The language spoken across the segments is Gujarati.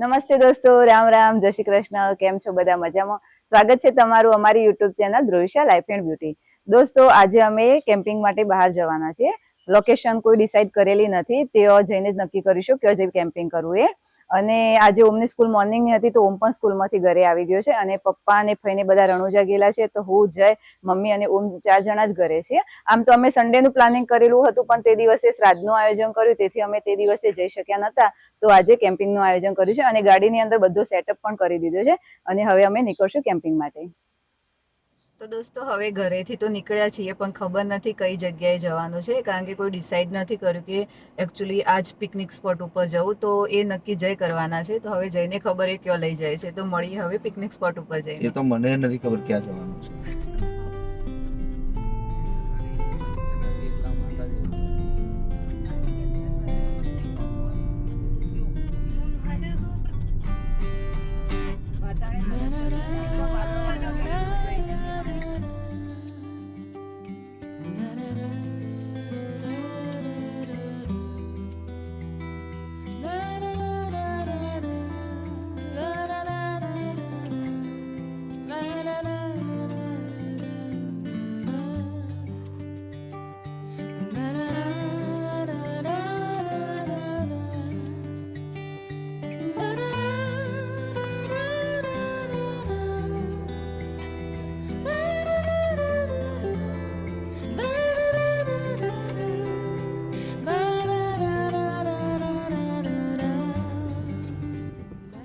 નમસ્તે દોસ્તો, રામ રામ, જય શ્રી કૃષ્ણ. કેમ છો બધા? મજામાં? સ્વાગત છે તમારું અમારી YouTube channel Dhruvisha life and beauty. દોસ્તો, આજે અમે કેમ્પિંગ માટે બહાર જવાના છીએ. લોકેશન કોઈ ડિસાઈડ કરેલી નથી, તેઓ જઈને જ નક્કી કરીશું કે જઈ કેમ્પિંગ કરવું એ. અને આજે ઓમની સ્કૂલ મોર્નિંગની હતી, તો ઓમ પણ સ્કૂલમાંથી ઘરે આવી ગયો છે અને પપ્પા અને ફઈને બધા રણુજા ગયેલા છે, તો હું, જય, મમ્મી અને ઓમ 4 જણા જ ઘરે છીએ. આમ તો અમે સન્ડેનું પ્લાનિંગ કરેલું હતું, પણ તે દિવસે શ્રાદ્ધનું આયોજન કર્યું, તેથી અમે તે દિવસે જઈ શક્યા નતા. તો આજે કેમ્પિંગનું આયોજન કર્યું છે અને ગાડીની અંદર બધો સેટઅપ પણ કરી દીધો છે અને હવે અમે નીકળશું કેમ્પિંગ માટે. તો દોસ્તો, હવે ઘરેથી તો નીકળ્યા છીએ, પણ ખબર નથી કઈ જગ્યાએ જવાનું છે, કારણ કે કોઈ ડિસાઈડ નથી કર્યું કે એકચ્યુઅલી આજ પિકનિક સ્પોટ ઉપર જવું. તો એ નક્કી જઈ કરવાના છે, તો હવે જઈને ખબર એ ક્યાં લઈ જાય છે. તો મળીએ હવે પિકનિક સ્પોટ ઉપર જઈને. એ તો મને નથી ખબર ક્યાં જવાનું છે.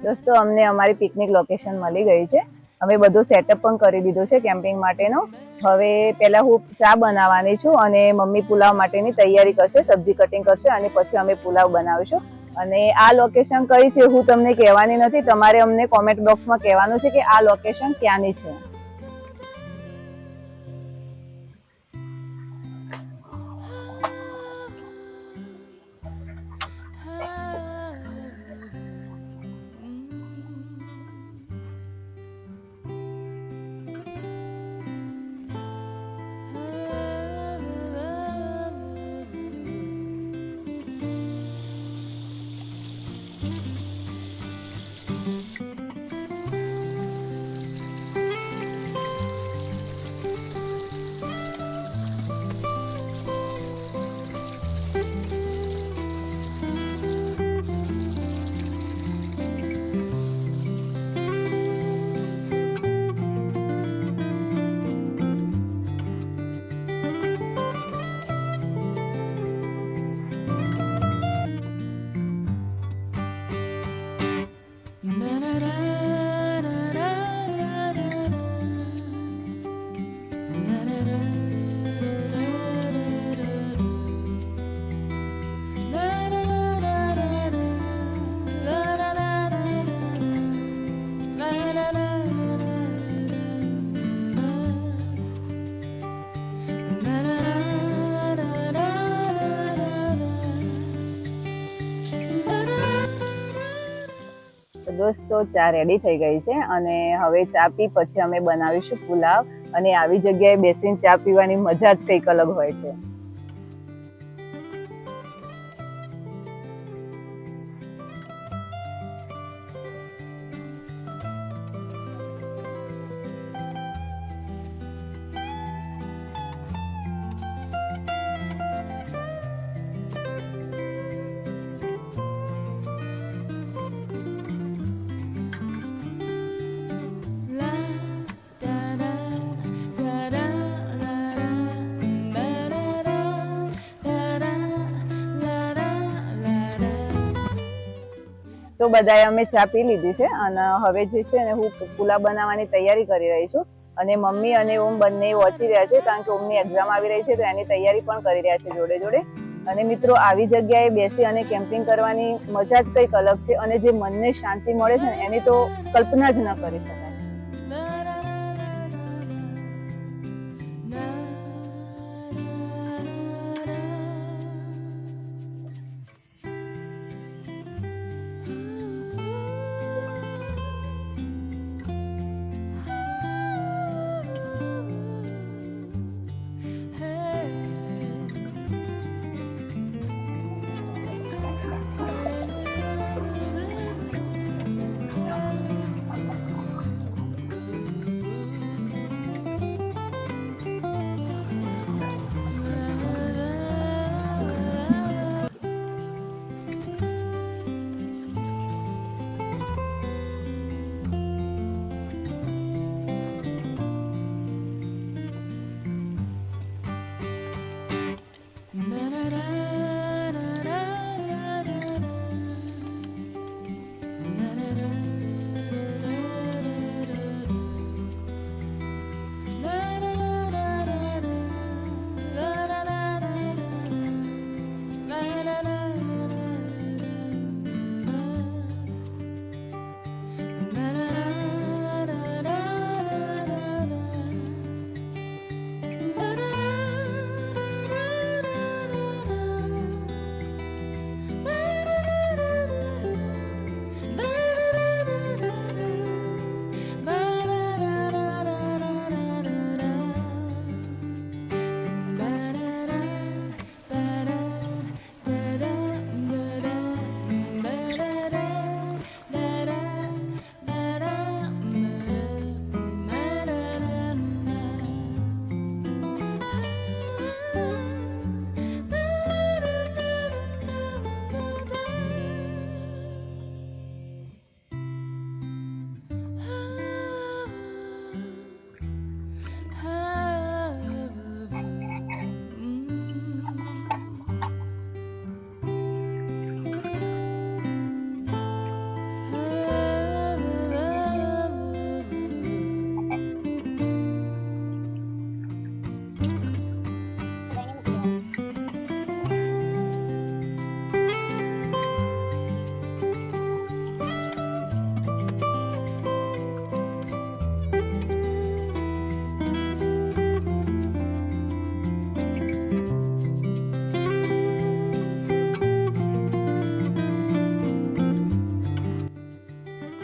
દોસ્તો, અમને અમારી પિકનિક લોકેશન મળી ગઈ છે. અમે બધું સેટઅપ પણ કરી દીધું છે કેમ્પિંગ માટેનો. હવે પહેલા હું ચા બનાવવાની છું અને મમ્મી પુલાવ માટેની તૈયારી કરશે, સબ્જી કટિંગ કરશે અને પછી અમે પુલાવ બનાવીશું. અને આ લોકેશન કઈ છે હું તમને કહેવાની નથી, તમારે અમને કોમેન્ટ બોક્સમાં કહેવાનું છે કે આ લોકેશન ક્યાંની છે. દોસ્તો, ચા રેડી થઈ ગઈ છે અને હવે ચા પી પછી અમે બનાવીશું પુલાવ. અને આવી જગ્યાએ બેસીને ચા પીવાની મજા જ કંઈક અલગ હોય છે. તો બધાએ અમે ચા પી લીધી છે અને હવે જે છે ને હું પુલાવ બનાવવાની તૈયારી કરી રહી છું. અને મમ્મી અને ઓમ બંને વાંચી રહ્યા છે, કારણ કે ઓમની એક્ઝામ આવી રહી છે, તો એની તૈયારી પણ કરી રહ્યા છે જોડે જોડે. અને મિત્રો, આવી જગ્યાએ બેસી અને કેમ્પિંગ કરવાની મજા જ કંઈક અલગ છે અને જે મનને શાંતિ મળે છે ને એની તો કલ્પના જ ન કરી શકાય.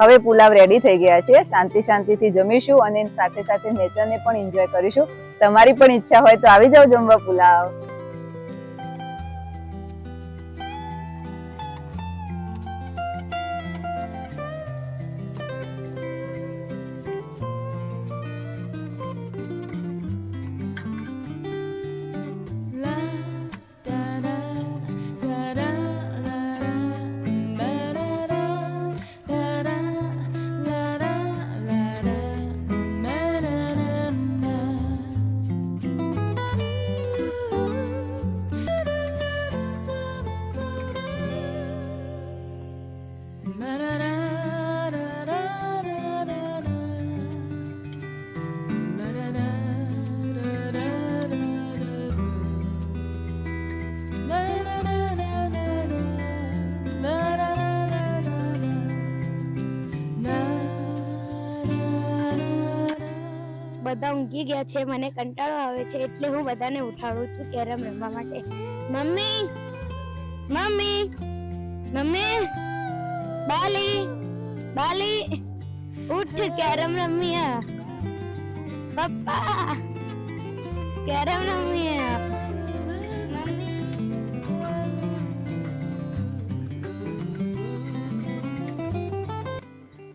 હવે પુલાવ રેડી થઈ ગયા છે. શાંતિથી જમીશું અને સાથે સાથે નેચરને પણ એન્જોય કરીશું. તમારી પણ ઈચ્છા હોય તો આવી જાઓ જમવા પુલાવ. બધા ઊંઘી ગયા છે, મને કંટાળો આવે છે એટલે હું બધાને ઉઠાડું છું કેરમ રમવા માટે. મમ્મી મમ્મી મમ્મી બાલી બાલી ઉઠ, કેરમ રમીએ. પપ્પા કેરમ રમીએ.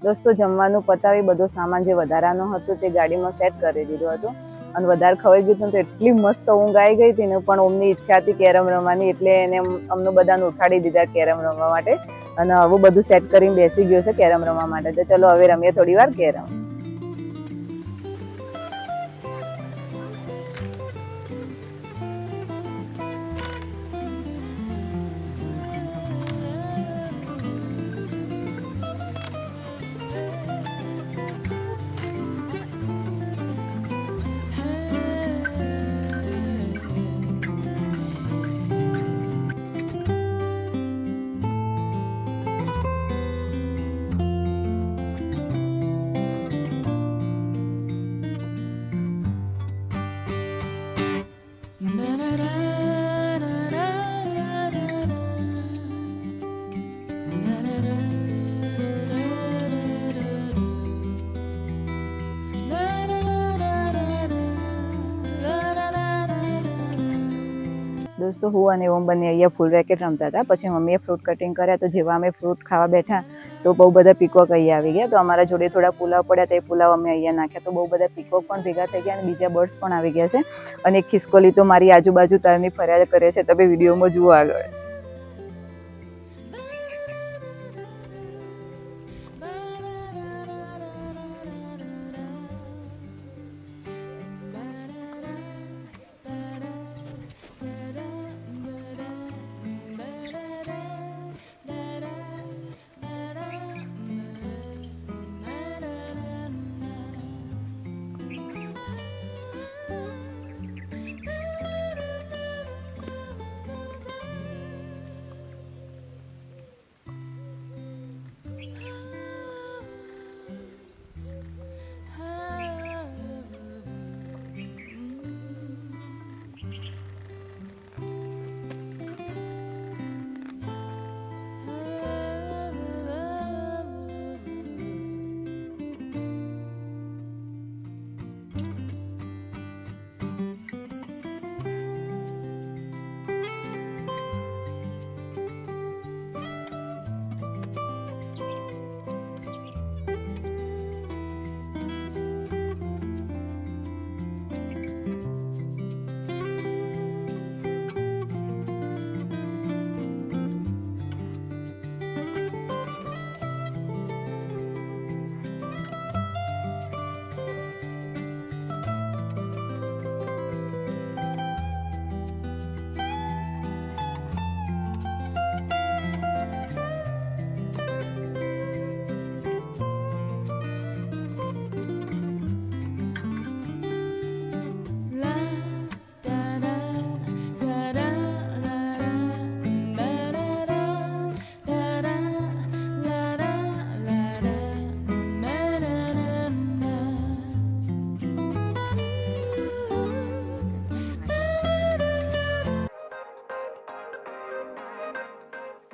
દોસ્તો જમવાનું પતાવી બધો સામાન જે વધારાનો હતો તે ગાડીમાં સેટ કરી દીધો હતો અને વધારે ખવાઈ ગયું હતું તો એટલી મસ્ત ઊંઘ આવી ગઈ હતી ને. પણ ઓમની ઈચ્છા હતી કેરમ રમવાની એટલે એને અમને બધાને ઉઠાડી દીધા કેરમ રમવા માટે અને હવે બધું સેટ કરીને બેસી ગયો છે કેરમ રમવા માટે. તો ચલો હવે રમીએ થોડી વાર કેરમ. દોસ્તો હું અને ઓમ બંને અહીંયા ફૂલ રેકેટ રમતા હતા. પછી મમ્મીએ ફ્રૂટ કટિંગ કર્યા તો જેવા અમે ફ્રૂટ ખાવા બેઠા તો બહુ બધા પીકોક અહીંયા આવી ગયા. તો અમારા જોડે થોડા પુલાવ પડ્યા તો એ પુલાવ અમે અહીંયા નાખ્યા તો બહુ બધા પીકોક પણ ભેગા થઈ ગયા અને બીજા બર્ડ્સ પણ આવી ગયા છે. અને એક ખિસકોલી તો મારી આજુબાજુ તરની ફરિયાદ કરે છે. તમે વિડીયોમાં જુઓ આગળ.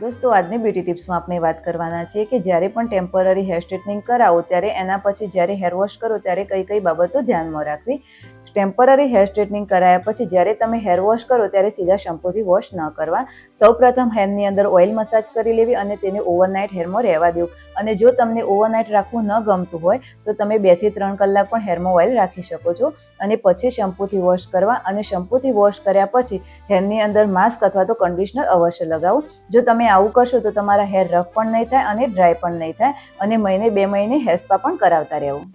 દોસ્તો આજની બ્યુટી ટિપ્સમાં આપણે વાત કરવાના છે કે જ્યારે પણ ટેમ્પરરી હેર સ્ટ્રેટનિંગ કરાવો ત્યારે એના પછી જ્યારે હેર વોશ કરો ત્યારે કઈ કઈ બાબતો ધ્યાનમાં રાખવી. ટેમ્પરરી હેર સ્ટ્રેટનિંગ કરાયા પછી જ્યારે તમે હેર વોશ કરો ત્યારે સીધા શેમ્પૂથી વોશ ન કરવા. સૌપ્રથમ હેરની અંદર ઓઇલ મસાજ કરી લેવી અને તેને ઓવરનાઇટ હેરમાં રહેવા દેવું. અને જો તમને ઓવરનાઇટ રાખવું ન ગમતું હોય તો તમે 2 થી 3 કલાક પણ હેરમાં ઓઇલ રાખી શકો છો અને પછી શેમ્પૂથી વોશ કરવા. અને શેમ્પૂથી વોશ કર્યા પછી હેરની અંદર માસ્ક અથવા તો કન્ડિશનર અવશ્ય લગાવો. જો તમે આવું કરશો તો તમારા હેર રફ પણ નહીં થાય અને ડ્રાય પણ નહીં થાય અને મહિને 2 મહિને હેર સ્પા પણ કરાવતા રહેવું.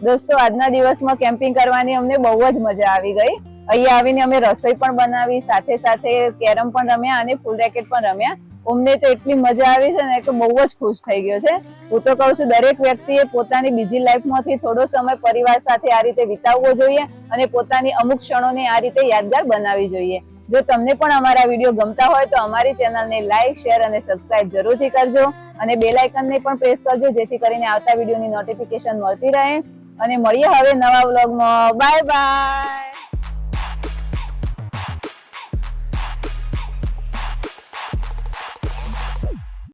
દોસ્તો આજના દિવસમાં કેમ્પિંગ કરવાની અમને બહુ જ મજા આવી ગઈ. અહીંયા આવીને અમે રસોઈ પણ બનાવી, સાથે સાથે કેરમ પણ રમ્યા અને ફૂલ રેકેટ પણ રમ્યા. અમને તો એટલી મજા આવી છે ને કે બહુ જ ખુશ થઈ ગયો છે. હું તો કહું છું દરેક વ્યક્તિએ પોતાની બીજી લાઈફમાંથી થોડો સમય પરિવાર સાથે આ રીતે વિતાવવો જોઈએ અને પોતાની અમુક ક્ષણોને આ રીતે યાદગાર બનાવવી જોઈએ. જો તમને પણ અમારા વિડીયો ગમતા હોય તો અમારી ચેનલને લાઈક, શેર અને સબસ્ક્રાઇબ જરૂરથી કરજો અને બેલ આઇકનને પણ પ્રેસ કરજો જેથી કરીને આવતા વિડીયોની નોટિફિકેશન મળતી રહે. અને મળીએ હવે નવા વ્લોગમાં. Bye bye.